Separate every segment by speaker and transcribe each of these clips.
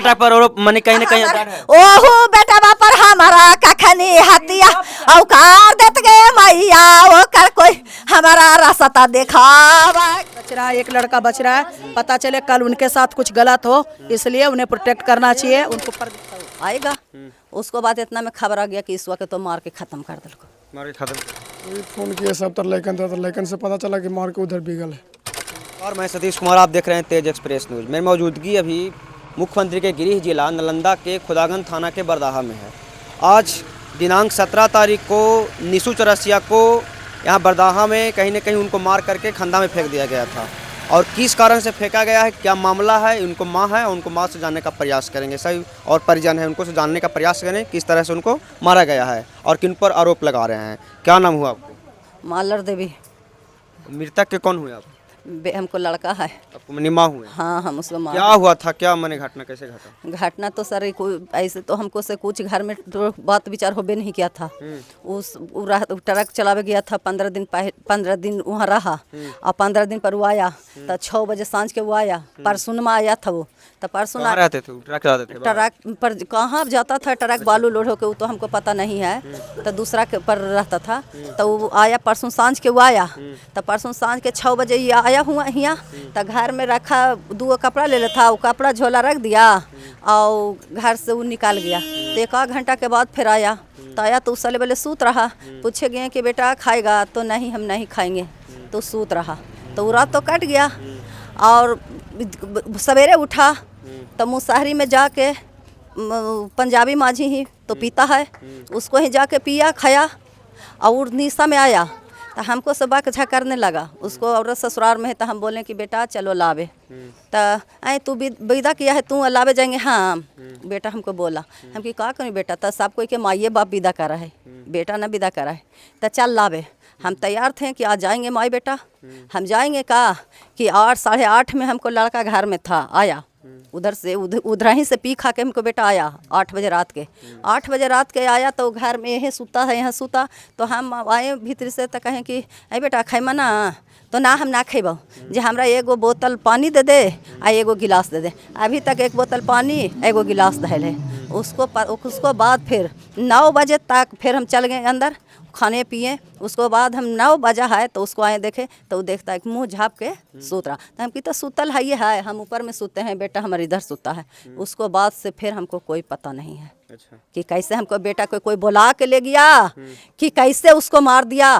Speaker 1: बेटा पर और मने कहीं ना कहीं डर है।
Speaker 2: ओहू बेटा पर हमारा कखनी हतिया औकार देत गए मैया वो कर कोई हमारा रास्ता दिखावा।
Speaker 3: बच रहा है, एक लड़का बच रहा है, पता चले कल उनके साथ कुछ गलत हो, इसलिए उन्हें प्रोटेक्ट करना चाहिए। उनको पर
Speaker 2: आएगा उसको बाद इतना में खबर आ गया कि इस वक्त तो मार के खत्म कर दिल को।
Speaker 1: मार के खत्म।
Speaker 4: वही फोन किए सब तो लैकन था, तो लैकन से पता चला कि मार के उधर बिगल है।
Speaker 1: और मैं सतीश कुमार, आप देख रहे हैं तेज एक्सप्रेस न्यूज़। मेरी मौजूदगी अभी मुख्यमंत्री के गृह जिला नालंदा के खुदागंज थाना के बरदाहा में है। आज दिनांक 17 तारीख को निशु चौरसिया को यहाँ बरदाहा में कहीं न कहीं उनको मार करके खंदा में फेंक दिया गया था। और किस कारण से फेंका गया है, क्या मामला है, उनको माँ है, उनको माँ से जानने का प्रयास करेंगे। सही और परिजन है, उनको से जानने का प्रयास करें किस तरह से उनको मारा गया है और किन पर आरोप लगा रहे हैं। क्या नाम हुआ आपको?
Speaker 2: मालर देवी।
Speaker 1: मृतक के कौन हुए आप?
Speaker 2: हमको लड़का है।
Speaker 1: आपको मनी माँ हुए?
Speaker 2: हाँ हम उसको मार।
Speaker 1: क्या हुआ था, क्या मैंने घटना कैसे घटा?
Speaker 2: घटना तो सर कोई ऐसे तो हमको से कुछ घर में तो बात विचार होबे नहीं किया था। ट्रक चलावे गया था 15 दिन वहाँ रहा और 15 दिन पर वो आया तो 6 बजे सांझ के वो आया। परसों में आया था वो तो परसों
Speaker 1: रहते थे ट्रक चलाते थे?
Speaker 2: ट्रक पर कहाँ जाता था ट्रक बालू लोड होके वो तो हमको पता नहीं है। तो दूसरा के पर रहता था तो वो आया परसों सांझ के वो आया तो परसों सांझ के 6 बजे ये आया हुआ यहाँ तो घर में रखा 2 कपड़ा ले लेता, वो कपड़ा झोला रख दिया और घर से वो निकाल गया। तो 1 घंटा के बाद फिर आया तो आया तो उसले वाले सूत रहा। पूछे गए कि बेटा खाएगा तो नहीं हम नहीं खाएंगे, तो सूत रहा। तो वो रात तो कट गया और सवेरे उठा तो मुसहरी में जाके पंजाबी माझी ही तो पीता है, उसको ही जाके पिया खाया और निशा में आया तो हमको सबा कछा करने लगा। उसको औरत ससुराल में है तो हम बोले कि बेटा चलो लावे। तो अरे तू विदा किया है, तू लावे जाएंगे? हाँ बेटा हमको बोला। हम कि का करूँ बेटा, तो सब कोई के माइए बाप विदा करा है, बेटा ना विदा करा है। तो चल लावे। हम तैयार थे कि आज जाएंगे माई बेटा। हम जाएंगे का कि 8 साढ़े 8 में हमको लड़का घर में था आया उधर से उधर ही से पी खा के हमको बेटा आया 8 बजे रात के। 8 बजे रात के आया तो घर में यही सूता है, यहाँ सूता। तो हम आए भीतर से तो कहें कि अरे बेटा खैमा ना, तो ना हम ना खेबो जे हमरा एगो बोतल पानी दे दे आ एगो गिलास दे दे। अभी तक 1 बोतल पानी एगो गिलास दहल है। उसको बाद फिर 9 बजे तक फिर हम चल गए अंदर खाने पिए। उसको बाद हम 9 बजा है तो उसको आए देखे तो वो देखता है कि मुँह झाँप के सूत रहा। तो हम की तो सूतल है ये है, हम ऊपर में सूते हैं, बेटा हमारे इधर सूता है। उसको बाद से फिर हमको कोई पता नहीं है। अच्छा। कि कैसे हमको बेटा को कोई बुला के ले गया कि कैसे उसको मार दिया।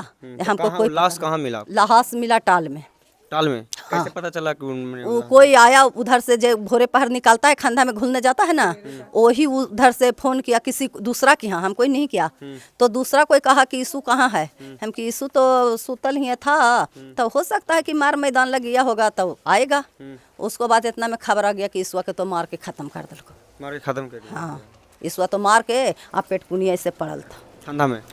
Speaker 2: हमको कोई
Speaker 1: लाश कहाँ मिला?
Speaker 2: लाश मिला टाल में।
Speaker 1: टाल में? कैसे पता चला कि
Speaker 2: वो कोई आया उधर से जो भोरे पहर निकलता है खंधा में घुलने जाता है ना, वही उधर से फोन किया किसी दूसरा की। हाँ हम कोई नहीं किया। तो दूसरा कोई कहा कि ईसु कहाँ है। हम कि ईसु तो सूतल ही था, तो हो सकता है कि मार मैदान लग गया होगा तो आएगा। उसको बाद इतना में खबर आ गया कि ईसुआ के तो मार के खत्म कर दिल को।
Speaker 1: मार के खत्म कर दिया?
Speaker 2: हाँ ईसुआ तो मार के आप पेटकुनिया ऐसे पड़ल था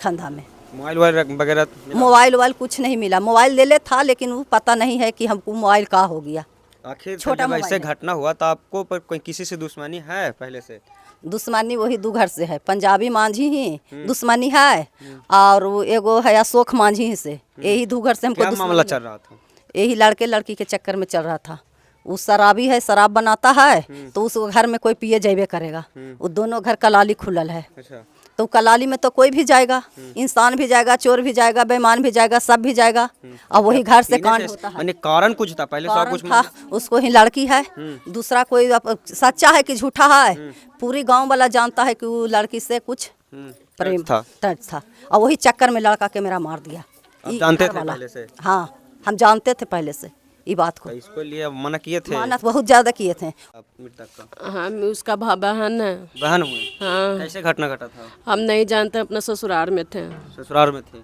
Speaker 2: खंधा में।
Speaker 1: मोबाइल वगैरह?
Speaker 2: मोबाइल कुछ नहीं मिला। मोबाइल ले ले था लेकिन वो पता नहीं है कि हमको मोबाइल का हो गया।
Speaker 1: आखिर जब ऐसे घटना हुआ तो आपको पर कोई किसी से दुश्मनी है पहले से?
Speaker 2: दुश्मनी वही 2 घर से है, पंजाबी मांझी ही दुश्मनी है और वो एगो है अशोक मांझी से। यही 2 घर से हमको
Speaker 1: मामला चल रहा था।
Speaker 2: यही लड़के लड़की के चक्कर में चल रहा था। वो शराबी है, शराब बनाता है तो उस घर में कोई पिए जाइबे करेगा। वो दोनों घर कलाली खुलल है। अच्छा। तो कलाली में तो कोई भी जाएगा, इंसान भी जाएगा, चोर भी जाएगा, बेईमान भी जाएगा, सब भी जाएगा। और वही घर से कांड होता है।
Speaker 1: कारण कुछ था पहले? सब कुछ
Speaker 2: था। उसको ही लड़की है, दूसरा कोई सच्चा है कि झूठा है, पूरी गांव वाला जानता है कि वो लड़की से कुछ प्रेम टच था। और वही चक्कर में लड़का के मेरा मार दिया।
Speaker 1: जानते थे पहले से?
Speaker 2: हाँ हम जानते थे पहले से ये बात को।
Speaker 1: इसको लिए मना किए थे?
Speaker 2: मना बहुत ज्यादा किए थे।
Speaker 5: हाँ उसका बहन है।
Speaker 1: बहन हुए?
Speaker 5: हाँ।
Speaker 1: कैसे घटना घटा था?
Speaker 5: हम नहीं जानते, अपना ससुराल में थे।
Speaker 1: ससुराल में थे?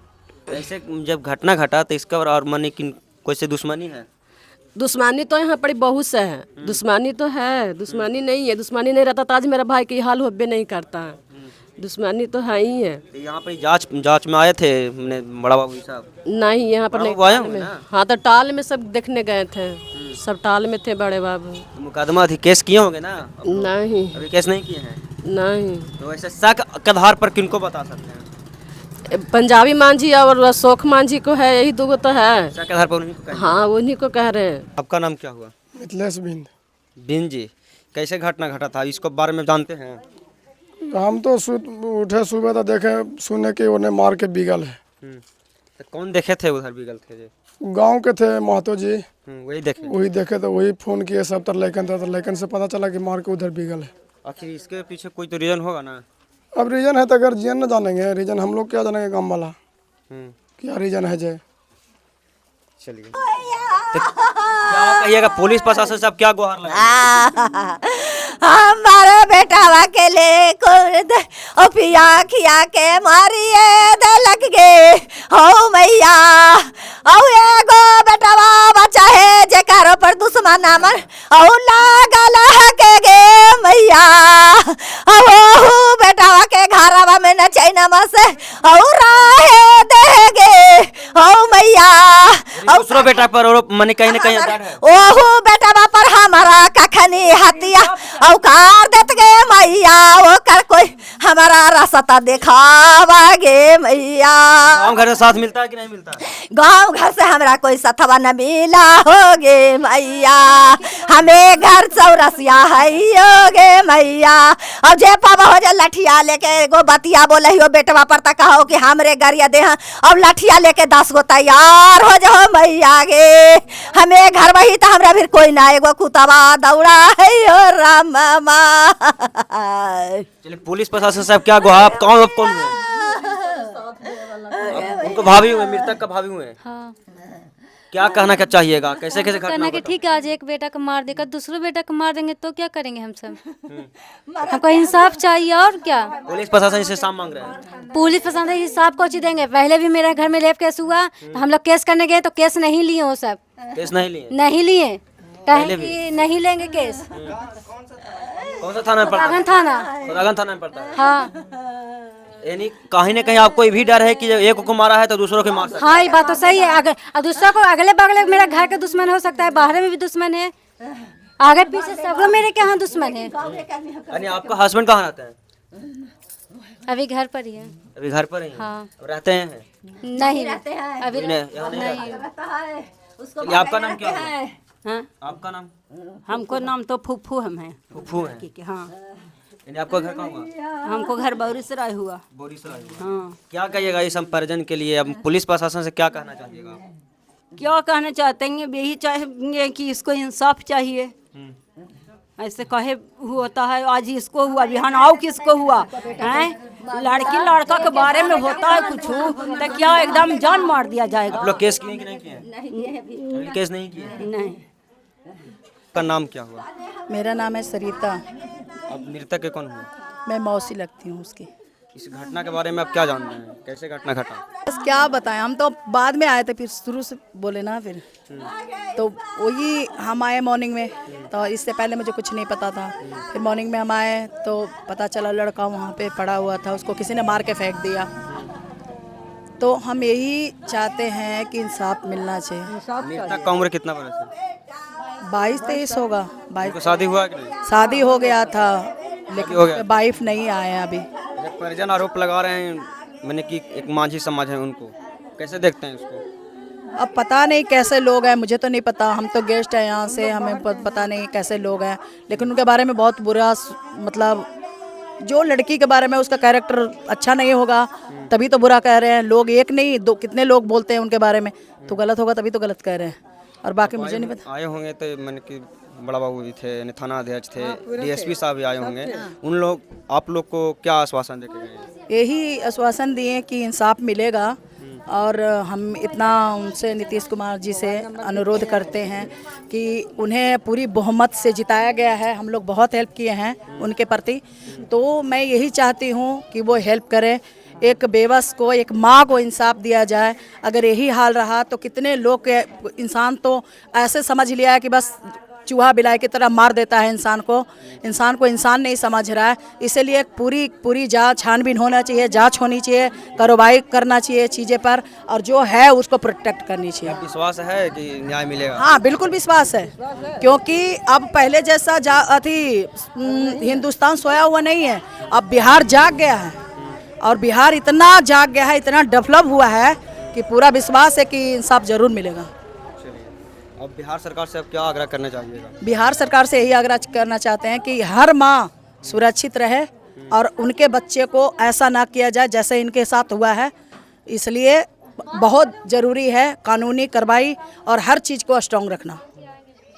Speaker 1: ऐसे जब घटना घटा तो इसका और मने की कोई से दुश्मनी है?
Speaker 5: दुश्मनी तो यहाँ पर बहुत से है। दुश्मनी तो है, दुश्मनी नहीं है। दुश्मनी नहीं रहता तो आज मेरा भाई की हाल होबे नहीं करता। दुश्मनी तो है ही है।
Speaker 1: यहाँ पर जांच में आए थे बड़ा बाबू साहब?
Speaker 5: नहीं यहाँ पर नहीं
Speaker 1: आए
Speaker 5: में। हाँ तो टाल में सब देखने गए थे, सब टाल में थे बड़े बाबू।
Speaker 1: मुकदमा थी, केस किए होंगे ना?
Speaker 5: नहीं
Speaker 1: अभी केस नहीं किए हैं?
Speaker 5: नहीं।
Speaker 1: तो ऐसे शक के आधार पर किनको बता सकते हैं?
Speaker 5: पंजाबी मांझी और अशोक मांझी को है, यही 2 तो है।
Speaker 1: शक के आधार पर उन्हीं को?
Speaker 5: हाँ उन्हीं को कह रहे हैं।
Speaker 1: आपका नाम क्या हुआ?
Speaker 4: मिथिलेश बिंद।
Speaker 1: बिंद जी, कैसे घटना घटा था, इसको बारे में जानते हैं?
Speaker 4: हम तो उठे सुबह तो देखे सुने कि उन्हें मार के बिगल है।
Speaker 1: तो कौन देखे थे उधर बिगल थे जी?
Speaker 4: गांव के थे महतो जी,
Speaker 1: वही देखे
Speaker 4: तो वही फोन किए सब तर लैकन था, तो लैकन से पता चला कि मार के उधर बिगल है।
Speaker 1: आखिर इसके पीछे कोई तो रीजन होगा ना?
Speaker 4: अब रीजन है तो अगर जीएन न जानेंगे, रीजन हम लोग क्या जानेंगे गाँव वाला क्या रीजन है जय।
Speaker 1: चलिए, तो क्या कहिएगा, पुलिस प्रशासन से आप क्या गुहार लगाएंगे?
Speaker 2: हमारे बेटा के ले ओ पिया खिया के मारिए दे लग गे हो मैया, औ एगो बेटवा बचा है जेकर पर दुश्मन अमर औ लागल के गे मैया, औ बेटवा के घरवा में न चैनवा से औ राहे दे गे हो मैया।
Speaker 1: दूसरो बेटा पर और मने कहीं न कहीं आधार है।
Speaker 2: ओहू बेटवा पर हमारा कखनी हतिया औकार देत गे मैया, वो कर कोई हमारा रास्ता देखावा गे मैया।
Speaker 1: गाँव घर से साथ मिलता है कि नहीं मिलता?
Speaker 2: गांव घर से हमरा कोई सथवा न मिला हो गे मैया, हमें घर चौरसिया है हो गे मैया। अब जे पावा हो जाए लठिया लेके एगो बतिया बोले हो बेटवा पर तक कहो कि हमरे गरिया दे, अब लठिया लेके 10 गो तैयार हो जाओ मैया गे, हमें घर वही तो हमरा फिर कोई ना एगो कुतवा दौड़ा है हो राम मामा।
Speaker 1: चलिए, पुलिस प्रशासन साहब क्या गुहार, आप कौन हुए? उनको भाभी हुए, मृतक का भाभी हुए।
Speaker 6: हाँ,
Speaker 1: क्या कहना क्या चाहिएगा, कैसे कैसे घटना
Speaker 6: कहना कि
Speaker 1: घटा?
Speaker 6: ठीक है, आज एक बेटा को मार देगा, दूसरों बेटा को मार देंगे तो क्या करेंगे हम सब? हमको इंसाफ चाहिए और क्या।
Speaker 1: पुलिस प्रशासन से साम मांग रहे हैं।
Speaker 6: पुलिस प्रशासन से इंसाफ को देंगे। पहले भी मेरे घर में रेप केस हुआ तो हम लोग केस करने गए तो केस नहीं लिए, वो सब
Speaker 1: केस नहीं लिए?
Speaker 6: नहीं लिए,
Speaker 1: पहले
Speaker 6: कहें कि नहीं लेंगे केस।
Speaker 1: कौन सा थाना में पड़ता है?
Speaker 6: खुदागंज थाना।
Speaker 1: खुदागंज थाना में पड़ता है।
Speaker 6: हाँ
Speaker 1: यानी कहीं न कहीं आपको ये भी डर है कि जब एक को मारा है तो दूसरों के मार सकते
Speaker 6: हाँ, ये बात तो सही है। अगर दूसरा को अगले बगले मेरा घर का दुश्मन हो सकता है, बाहर में भी दुश्मन है, आगे पीछे सब लोग मेरे के यहाँ दुश्मन है।
Speaker 1: हैं। यानी आपका हस्बैंड कहाँ रहते हैं?
Speaker 6: अभी घर पर ही है।
Speaker 1: अभी घर पर ही हैं?
Speaker 6: हाँ।
Speaker 1: रहते हैं?
Speaker 6: नहीं रहते हैं अभी
Speaker 1: यहाँ नहीं
Speaker 6: नहीं।
Speaker 1: चलिए, आपका नाम क्या है?
Speaker 7: हाँ,
Speaker 1: आपका नाम?
Speaker 7: हमको नाम तो फूफू हम हैं।
Speaker 1: फूफू है।
Speaker 7: हाँ,
Speaker 1: यानी आपका घर कहाँ हुआ?
Speaker 7: हमको घर बौरीसराय हुआ।
Speaker 1: बोरीसराय हुआ।
Speaker 7: हाँ,
Speaker 1: क्या कहिएगा इस संपर्जन के लिए? अब पुलिस प्रशासन से क्या कहना चाहिएगा?
Speaker 7: क्या कहना चाहते हैं, यही चाहेंगे कि इसको इंसाफ चाहिए। ऐसे कहे होता है, आज इसको हुआ, बिहान आओ किसको हुआ है। लड़की लड़का के बारे में होता है कुछ तो क्या एकदम जान मार दिया जाएगा।
Speaker 1: आप लोग केस किए कि नहीं किए? अभी केस नहीं किए?
Speaker 7: नहीं।
Speaker 1: का नाम क्या हुआ?
Speaker 3: मेरा नाम है सरिता,
Speaker 1: अब मृतक के कौन हुआ?
Speaker 3: मैं मौसी लगती हूँ उसकी।
Speaker 1: इस घटना के बारे में आप क्या जानते हैं, कैसे घटना घटा?
Speaker 3: बस क्या बताएं, हम तो बाद में आए थे, फिर शुरू से बोले ना फिर तो वही हम आए मॉर्निंग में, तो इससे पहले मुझे कुछ नहीं पता था। फिर मॉर्निंग में हम आए तो पता चला लड़का वहाँ पे पड़ा हुआ था, उसको किसी ने मार के फेंक दिया। तो हम यही चाहते हैं कि इंसाफ मिलना चाहिए।
Speaker 1: मृतक का उम्र कितना बरस है?
Speaker 3: 22-23 होगा। 22
Speaker 1: शादी हुआ कि नहीं?
Speaker 3: शादी हो गया था,
Speaker 1: हो
Speaker 3: लेकिन
Speaker 1: गया?
Speaker 3: वाइफ नहीं आए अभी।
Speaker 1: जब परिजन आरोप लगा रहे हैं मैंने कि एक माझी समाज है, उनको कैसे देखते हैं इसको?
Speaker 3: अब पता नहीं कैसे लोग हैं, मुझे तो नहीं पता, हम तो गेस्ट हैं यहाँ से, हमें पता नहीं कैसे लोग हैं, लेकिन उनके बारे में बहुत बुरा, मतलब जो लड़की के बारे में उसका कैरेक्टर अच्छा नहीं होगा तभी तो बुरा कह रहे हैं लोग। एक नहीं दो, कितने लोग बोलते हैं उनके बारे में, तो गलत होगा तभी तो गलत कह रहे हैं, और बाकी मुझे नहीं पता।
Speaker 1: आए होंगे तो मैंने कि बड़ा बाबू भी थे, यानी थाना अध्यक्ष थे, डीएसपी साहब भी आए होंगे, उन लोग आप लोग को क्या आश्वासन देके गए?
Speaker 3: यही आश्वासन दिए कि इंसाफ मिलेगा, और हम इतना उनसे, नीतीश कुमार जी से अनुरोध करते हैं कि उन्हें पूरी बहुमत से जिताया गया है, हम लोग बहुत हेल्प किए हैं उनके प्रति, तो मैं यही चाहती हूँ कि वो हेल्प करें, एक बेबस को, एक माँ को इंसाफ दिया जाए। अगर यही हाल रहा तो कितने लोग के, इंसान तो ऐसे समझ लिया है कि बस चूहा बिलाई की तरह मार देता है इंसान को इंसान नहीं समझ रहा है। इसीलिए पूरी जांच छानबीन होना चाहिए, जांच होनी चाहिए, कार्रवाई करना चाहिए चीज़ें पर, और जो है उसको प्रोटेक्ट करनी चाहिए।
Speaker 1: विश्वास है कि न्याय मिलेगा?
Speaker 3: हाँ, बिल्कुल विश्वास है, क्योंकि अब पहले जैसा हिंदुस्तान सोया हुआ नहीं है, अब बिहार जाग गया है, और बिहार इतना जाग गया है, इतना डेवलप हुआ है कि पूरा विश्वास है कि इंसाफ जरूर मिलेगा।
Speaker 1: और बिहार सरकार से अब क्या आग्रह करना चाहिएगा?
Speaker 3: बिहार सरकार से यही आग्रह करना चाहते हैं कि हर माँ सुरक्षित रहे और उनके बच्चे को ऐसा ना किया जाए जैसे इनके साथ हुआ है। इसलिए बहुत ज़रूरी है कानूनी कार्रवाई और हर चीज़ को स्ट्रॉन्ग रखना।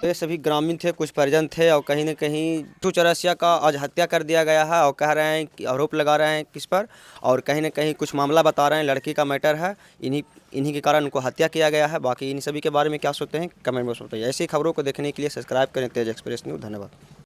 Speaker 1: ये सभी ग्रामीण थे, कुछ परिजन थे और कहीं न कहीं नीतू चौरसिया का आज हत्या कर दिया गया है और कह रहे हैं कि आरोप लगा रहे हैं किस पर, और कहीं न कहीं कुछ मामला बता रहे हैं, लड़की का मैटर है, इन्हीं के कारण उनको हत्या किया गया है। बाकी इन सभी के बारे में क्या सोचते हैं कमेंट बॉक्स में बताइए। ऐसी खबरों को देखने के लिए सब्सक्राइब करें तेज एक्सप्रेस न्यूज़। धन्यवाद।